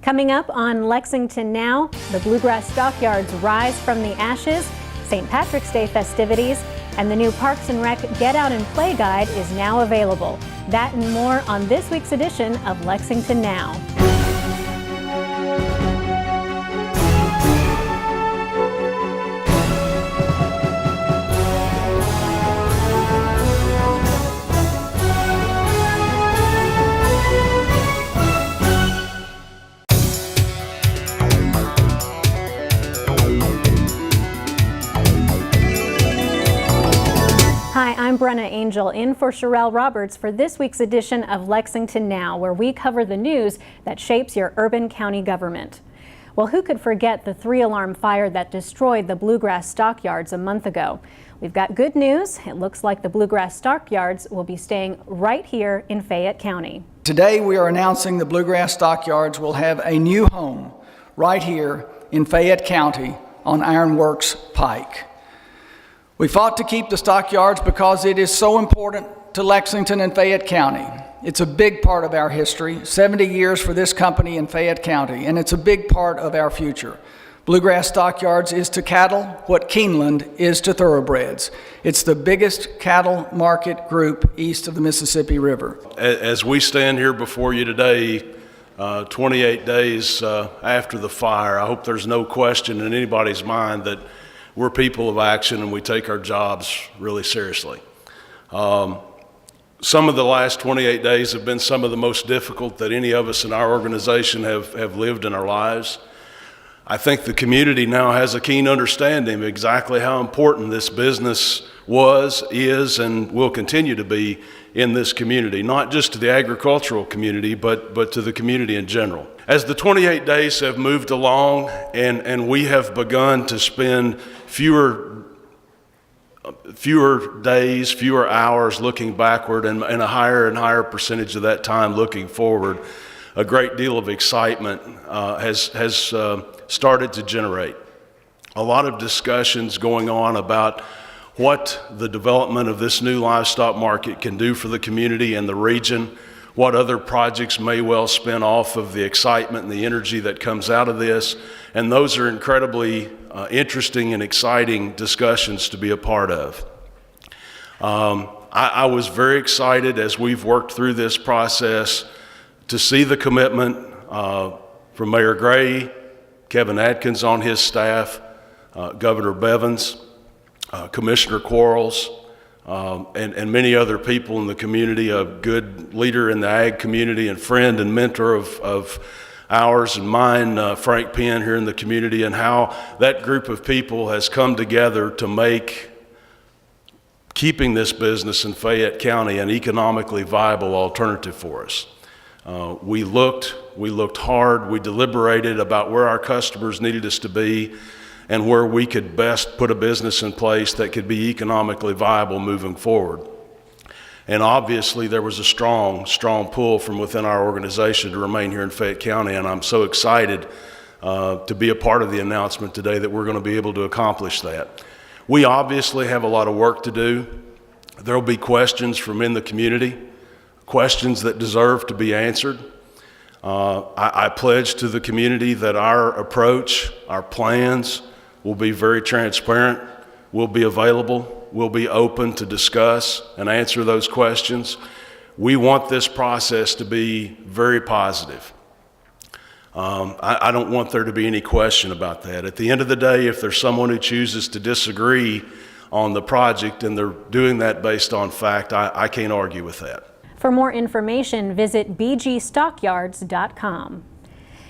Coming up on Lexington Now, the Bluegrass Stockyards rise from the ashes, St. Patrick's Day festivities, and the new Parks and Rec Get Out and Play Guide is now available. That and more on this week's edition of Lexington Now. Hi, I'm Brenna Angel in for Sherelle Roberts for this week's edition of Lexington Now, where we cover the news that shapes your urban county government. Well, who could forget the 3-alarm fire that destroyed the Bluegrass Stockyards a month ago? We've got good news. It looks like the Bluegrass Stockyards will be staying right here in Fayette County. Today we are announcing the Bluegrass Stockyards will have a new home right here in Fayette County on Ironworks Pike. We fought to keep the stockyards because it is so important to Lexington and Fayette County. It's a big part of our history, 70 years for this company in Fayette County, and it's a big part of our future. Bluegrass Stockyards is to cattle what Keeneland is to thoroughbreds. It's the biggest cattle market group east of the Mississippi River. As we stand here before you today, 28 days after the fire, I hope there's no question in anybody's mind that we're people of action and we take our jobs really seriously. Some of the last 28 days have been some of the most difficult that any of us in our organization have lived in our lives. I think the community now has a keen understanding of exactly how important this business was, is, and will continue to be in this community, not just to the agricultural community, but to the community in general. As the 28 days have moved along and we have begun to spend fewer days, fewer hours looking backward and a higher and higher percentage of that time looking forward, a great deal of excitement has started to generate. A lot of discussions going on about what the development of this new livestock market can do for the community and the region, what other projects may well spin off of the excitement and the energy that comes out of this. And those are incredibly interesting and exciting discussions to be a part of. I was very excited as we've worked through this process to see the commitment from Mayor Gray, Kevin Atkins on his staff, Governor Bevins, Commissioner Quarles, and many other people in the community, a good leader in the ag community and friend and mentor of ours and mine, Frank Penn here in the community, and how that group of people has come together to make keeping this business in Fayette County an economically viable alternative for us. We looked hard, we deliberated about where our customers needed us to be and where we could best put a business in place that could be economically viable moving forward. And obviously there was a strong pull from within our organization to remain here in Fayette County, and I'm so excited to be a part of the announcement today that we're going to be able to accomplish that. We obviously have a lot of work to do. There'll be questions from in the community, questions that deserve to be answered. I pledge to the community that our approach, our plans will be very transparent, will be available, will be open to discuss and answer those questions. We want this process to be very positive. I don't want there to be any question about that. At the end of the day, if there's someone who chooses to disagree on the project and they're doing that based on fact, I can't argue with that. For more information, visit bgstockyards.com.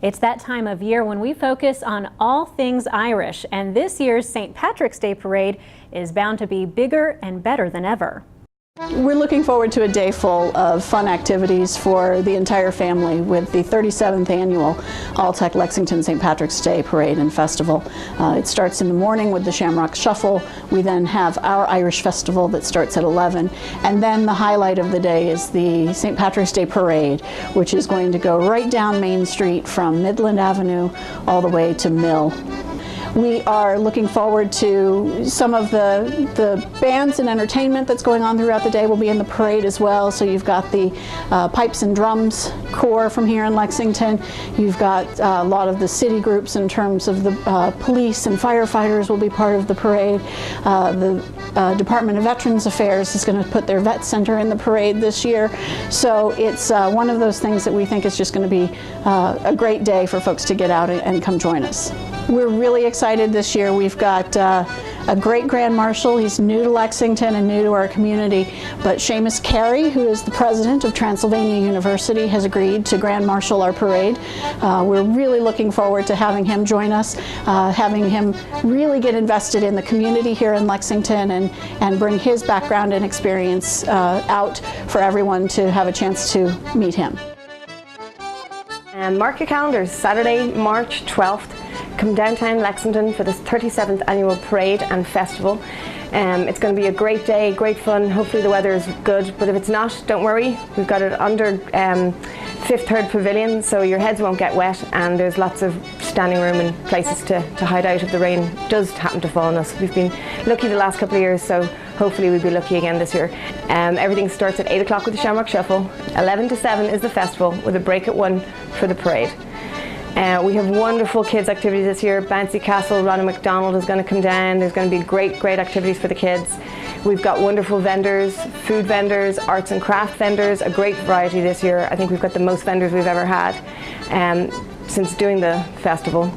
It's that time of year when we focus on all things Irish, and this year's St. Patrick's Day Parade is bound to be bigger and better than ever. We're looking forward to a day full of fun activities for the entire family with the 37th annual Alltech Lexington St. Patrick's Day Parade and Festival. It starts in the morning with the Shamrock Shuffle. We then have our Irish Festival that starts at 11. And then the highlight of the day is the St. Patrick's Day Parade, which is going to go right down Main Street from Midland Avenue all the way to Mill. We are looking forward to some of the bands and entertainment that's going on throughout the day will be in the parade as well. So you've got the Pipes and Drums Corps from here in Lexington. You've got a lot of the city groups in terms of the police and firefighters will be part of the parade. The Department of Veterans Affairs is going to put their vet center in the parade this year. So it's one of those things that we think is just going to be a great day for folks to get out and come join us. We're really excited this year. We've got a great Grand Marshal. He's new to Lexington and new to our community, but Seamus Carey, who is the president of Transylvania University, has agreed to Grand Marshal our parade. We're really looking forward to having him join us, having him really get invested in the community here in Lexington and bring his background and experience out for everyone to have a chance to meet him. And mark your calendars, Saturday, March 12th. Come downtown Lexington for this 37th annual parade and festival. It's going to be a great day, great fun. Hopefully the weather is good, but if it's not, don't worry. We've got it under Fifth Third Pavilion, so your heads won't get wet, and there's lots of standing room and places to hide out if the rain does happen to fall on us. We've been lucky the last couple of years, so hopefully we'll be lucky again this year. Everything starts at 8 o'clock with the Shamrock Shuffle. 11 to 7 is the festival, with a break at 1 for the parade. We have wonderful kids activities this year. Bouncy Castle, Ronald McDonald is going to come down. There's going to be great activities for the kids. We've got wonderful vendors, food vendors, arts and craft vendors, a great variety this year. I think we've got the most vendors we've ever had since doing the festival.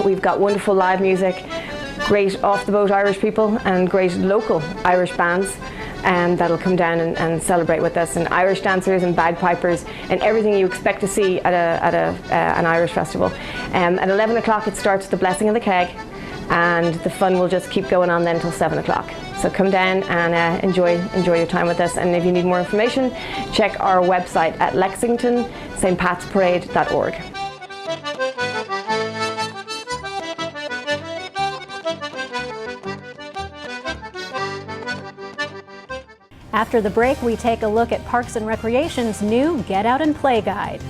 We've got wonderful live music, great off-the-boat Irish people and great local Irish bands. That'll come down and celebrate with us, and Irish dancers and bagpipers and everything you expect to see at an Irish festival. At 11 o'clock it starts with the Blessing of the Keg, and the fun will just keep going on then until 7 o'clock. So come down and enjoy your time with us, and if you need more information, check our website at lexingtonstpat'sparade.org. After the break, we take a look at Parks and Recreation's new Get Out and Play guide.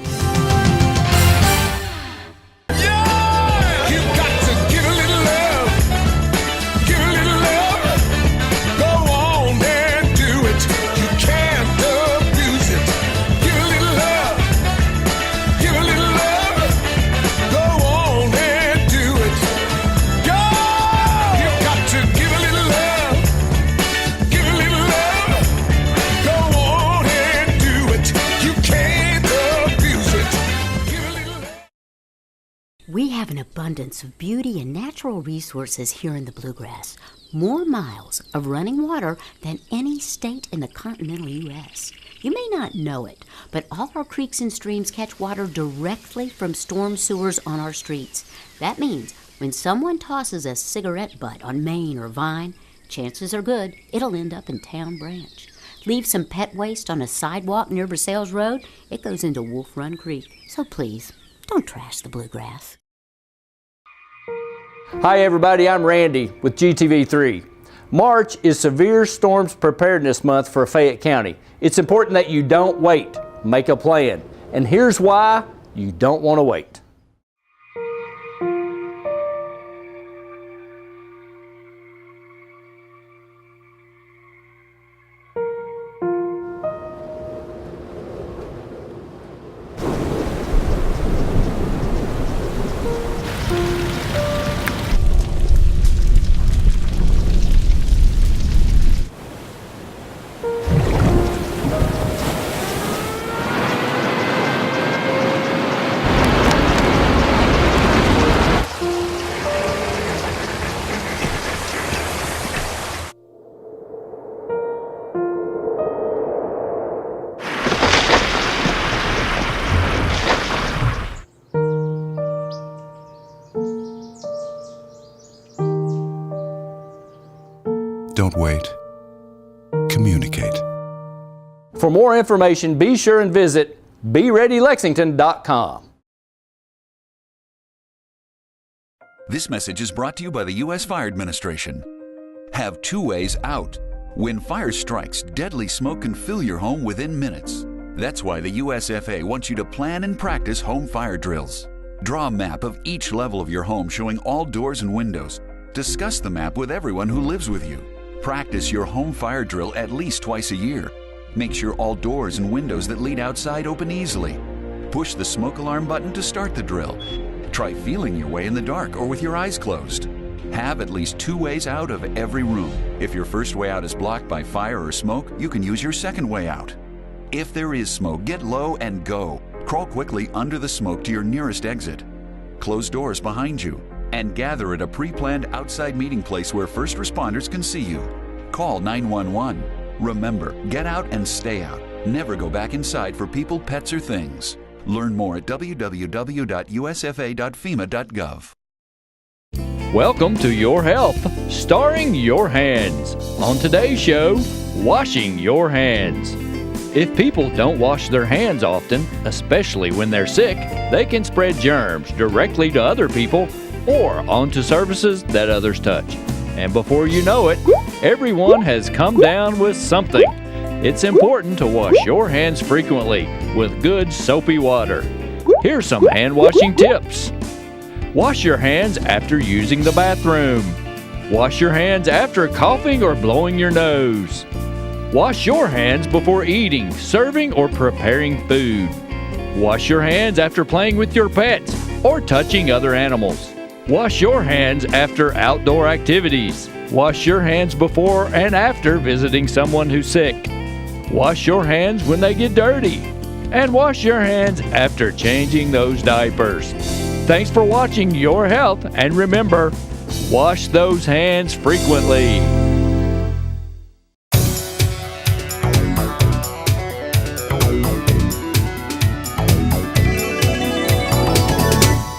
We have an abundance of beauty and natural resources here in the Bluegrass. More miles of running water than any state in the continental U.S. You may not know it, but all our creeks and streams catch water directly from storm sewers on our streets. That means when someone tosses a cigarette butt on Main or Vine, chances are good it'll end up in Town Branch. Leave some pet waste on a sidewalk near Versailles Road, it goes into Wolf Run Creek. So please, don't trash the Bluegrass. Hi everybody, I'm Randy with GTV3. March is Severe Storms Preparedness Month for Fayette County. It's important that you don't wait. Make a plan. And here's why you don't want to wait. Don't wait. Communicate. For more information, be sure and visit BeReadyLexington.com. This message is brought to you by the U.S. Fire Administration. Have two ways out. When fire strikes, deadly smoke can fill your home within minutes. That's why the USFA wants you to plan and practice home fire drills. Draw a map of each level of your home showing all doors and windows. Discuss the map with everyone who lives with you. Practice your home fire drill at least twice a year. Make sure all doors and windows that lead outside open easily. Push the smoke alarm button to start the drill. Try feeling your way in the dark or with your eyes closed. Have at least 2 ways out of every room. If your first way out is blocked by fire or smoke, you can use your second way out. If there is smoke, get low and go. Crawl quickly under the smoke to your nearest exit. Close doors behind you and gather at a pre-planned outside meeting place where first responders can see you. Call 911. Remember, get out and stay out. Never go back inside for people, pets, or things. Learn more at www.usfa.fema.gov. Welcome to Your Health, starring Your Hands. On today's show, washing your hands. If people don't wash their hands often, especially when they're sick, they can spread germs directly to other people or onto surfaces that others touch. And before you know it, everyone has come down with something. It's important to wash your hands frequently with good soapy water. Here's some hand washing tips. Wash your hands after using the bathroom. Wash your hands after coughing or blowing your nose. Wash your hands before eating, serving, or preparing food. Wash your hands after playing with your pets or touching other animals. Wash your hands after outdoor activities. Wash your hands before and after visiting someone who's sick. Wash your hands when they get dirty. And wash your hands after changing those diapers. Thanks for watching Your Health, and remember, wash those hands frequently.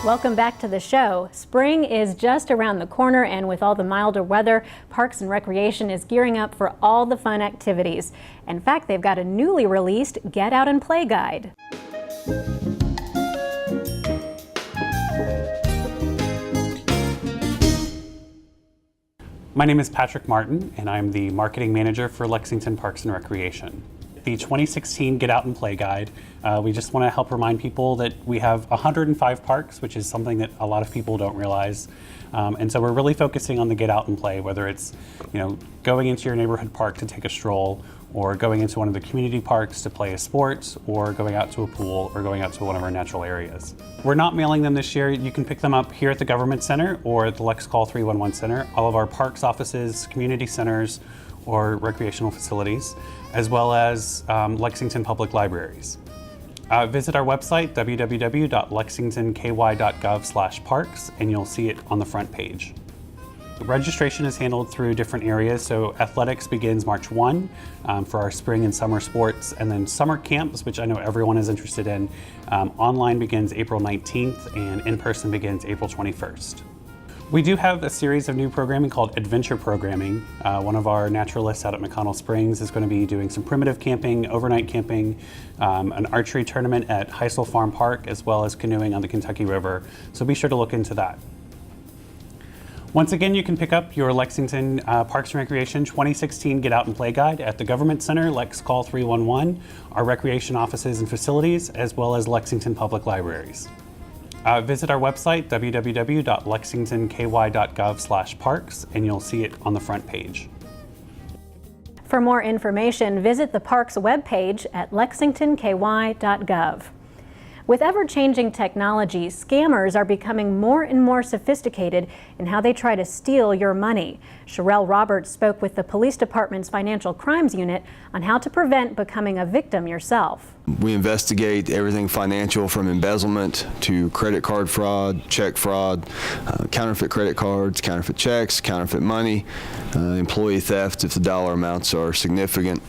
Welcome back to the show. Spring is just around the corner, and with all the milder weather, Parks and Recreation is gearing up for all the fun activities. In fact, they've got a newly released Get Out and Play guide. My name is Patrick Martin, and I'm the Marketing Manager for Lexington Parks and Recreation. The 2016 Get Out and Play Guide, we just want to help remind people that we have 105 parks, which is something that a lot of people don't realize. And so we're really focusing on the get out and play, whether it's going into your neighborhood park to take a stroll, or going into one of the community parks to play a sport, or going out to a pool, or going out to one of our natural areas. We're not mailing them this year. You can pick them up here at the Government Center or at the Lex Call 311 Center, all of our parks offices, community centers, or recreational facilities, as well as Lexington Public Libraries. Visit our website, www.lexingtonky.gov/parks, and you'll see it on the front page. Registration is handled through different areas, so athletics begins March 1 for our spring and summer sports, and then summer camps, which I know everyone is interested in, online begins April 19th, and in-person begins April 21st. We do have a series of new programming called Adventure Programming. One of our naturalists out at McConnell Springs is going to be doing some primitive camping, overnight camping, an archery tournament at Heisel Farm Park, as well as canoeing on the Kentucky River, so be sure to look into that. Once again, you can pick up your Lexington Parks and Recreation 2016 Get Out and Play Guide at the Government Center, Lex Call 311, our recreation offices and facilities, as well as Lexington Public Libraries. Visit our website, www.lexingtonky.gov/parks, and you'll see it on the front page. For more information, visit the park's webpage at lexingtonky.gov. With ever-changing technology, scammers are becoming more and more sophisticated in how they try to steal your money. Sherelle Roberts spoke with the police department's financial crimes unit on how to prevent becoming a victim yourself. We investigate everything financial, from embezzlement to credit card fraud, check fraud, counterfeit credit cards, counterfeit checks, counterfeit money, employee theft if the dollar amounts are significant.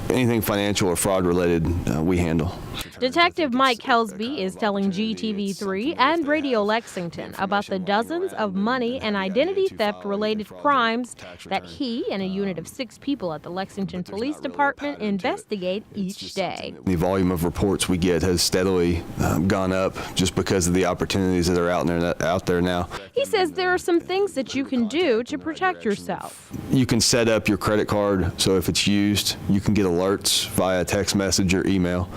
Anything financial or fraud related, we handle. Detective Mike Kelsby is telling GTV3 and Radio Lexington about the dozens of money and identity theft related crimes that he and a unit of 6 people at the Lexington Police Department investigate each day. The volume of reports we get has steadily gone up just because of the opportunities that are out there now. He says there are some things that you can do to protect yourself. You can set up your credit card so if it's used, you can get alerts via text message or email.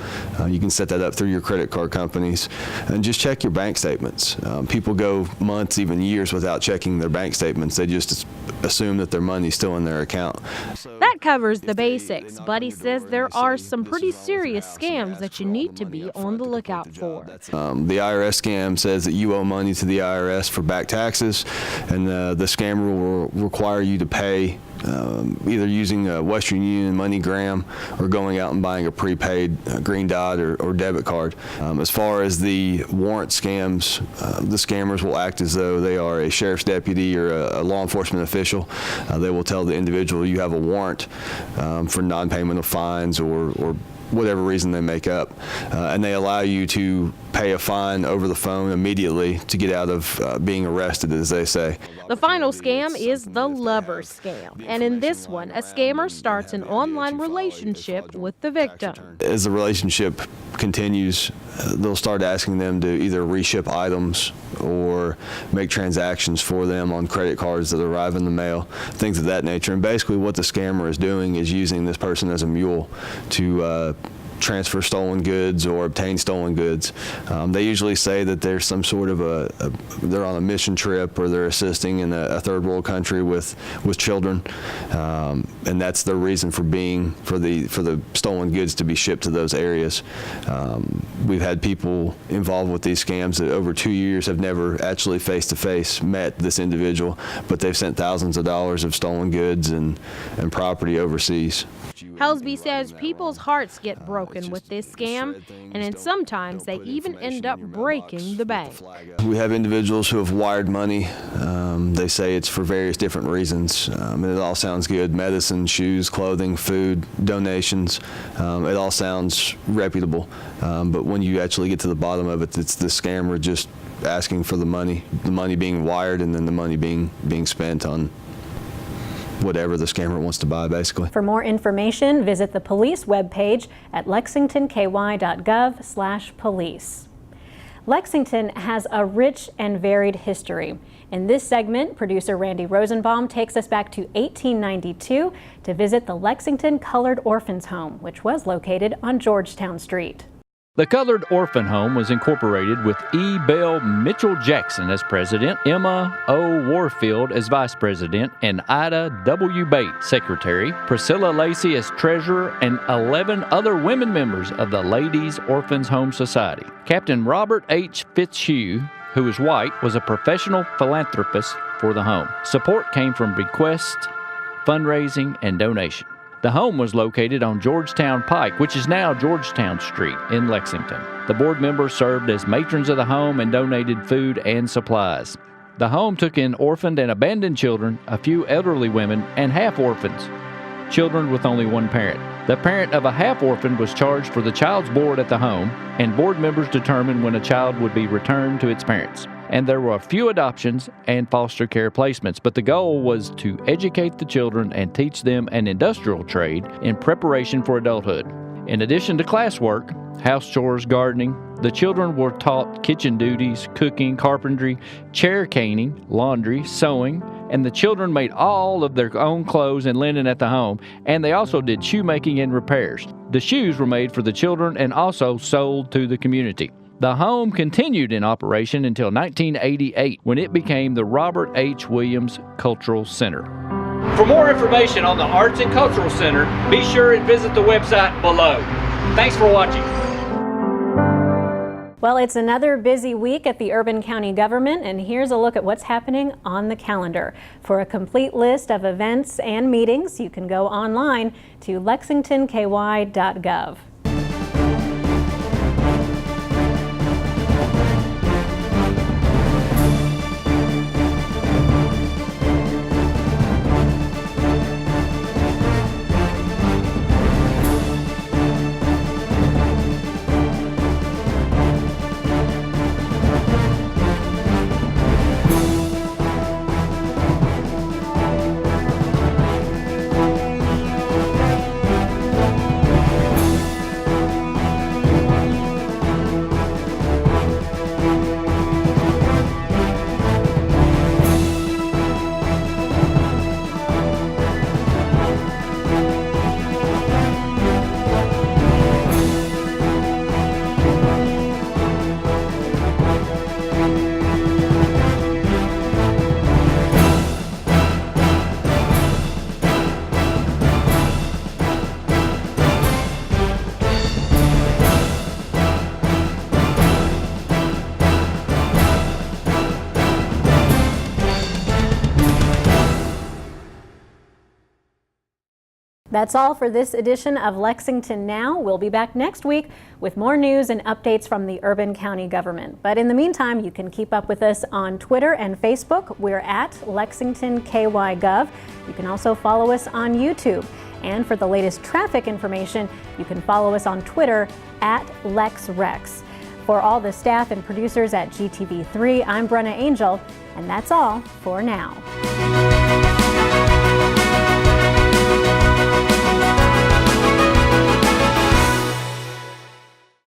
You can set that up through your credit card companies, and just check your bank statements. People go months, even years without checking their bank statements. They just assume that their money's still in their account. That covers the basics, but he says there are some pretty serious scams that you need to be on the lookout for. The IRS scam says that you owe money to the IRS for back taxes, and the scammer will require you to pay either using a Western Union MoneyGram or going out and buying a prepaid Green Dot or debit card. As far as the warrant scams, the scammers will act as though they are a sheriff's deputy or a law enforcement official. They will tell the individual you have a warrant for non-payment of fines or whatever reason they make up, and they allow you to pay a fine over the phone immediately to get out of being arrested, as they say. The final scam is the lover scam, and in this one, a scammer starts an online relationship with the victim. As the relationship continues, they'll start asking them to either reship items or make transactions for them on credit cards that arrive in the mail, things of that nature. And basically what the scammer is doing is using this person as a mule to transfer stolen goods or obtain stolen goods. They usually say that there's some sort of they're on a mission trip or they're assisting in a third world country with children, and that's the reason for the stolen goods to be shipped to those areas. We've had people involved with these scams that over 2 years have never actually face-to-face met this individual, but they've sent thousands of dollars of stolen goods and property overseas. Helsby says people's hearts get broken with this scam, and sometimes they even end up breaking the bank. We have individuals who have wired money. They say it's for various different reasons. It all sounds good: medicine, shoes, clothing, food, donations. It all sounds reputable. But when you actually get to the bottom of it, it's the scammer just asking for the money being wired, and then the money being spent on whatever the scammer wants to buy, basically. For more information, visit the police webpage at lexingtonky.gov/police. Lexington has a rich and varied history. In this segment, producer Randy Rosenbaum takes us back to 1892 to visit the Lexington Colored Orphans Home, which was located on Georgetown Street. The Colored Orphan Home was incorporated with E. Bell Mitchell Jackson as president, Emma O. Warfield as vice president, and Ida W. Bates, secretary, Priscilla Lacey as treasurer, and 11 other women members of the Ladies Orphans Home Society. Captain Robert H. Fitzhugh, who was white, was a professional philanthropist for the home. Support came from bequests, fundraising, and donation. The home was located on Georgetown Pike, which is now Georgetown Street in Lexington. The board members served as matrons of the home and donated food and supplies. The home took in orphaned and abandoned children, a few elderly women, and half-orphans, children with only one parent. The parent of a half-orphan was charged for the child's board at the home, and board members determined when a child would be returned to its parents. And there were a few adoptions and foster care placements, but the goal was to educate the children and teach them an industrial trade in preparation for adulthood. In addition to classwork, house chores, gardening, the children were taught kitchen duties, cooking, carpentry, chair caning, laundry, sewing, and the children made all of their own clothes and linen at the home, and they also did shoemaking and repairs. The shoes were made for the children and also sold to the community. The home continued in operation until 1988, when it became the Robert H. Williams Cultural Center. For more information on the Arts and Cultural Center, be sure and visit the website below. Thanks for watching. Well, it's another busy week at the Urban County government, and here's a look at what's happening on the calendar. For a complete list of events and meetings, you can go online to lexingtonky.gov. That's all for this edition of Lexington Now. We'll be back next week with more news and updates from the urban county government. But in the meantime, you can keep up with us on Twitter and Facebook. We're at Lexington KYGov. You can also follow us on YouTube. And for the latest traffic information, you can follow us on Twitter at LexRex. For all the staff and producers at GTV3, I'm Brenna Angel, and that's all for now.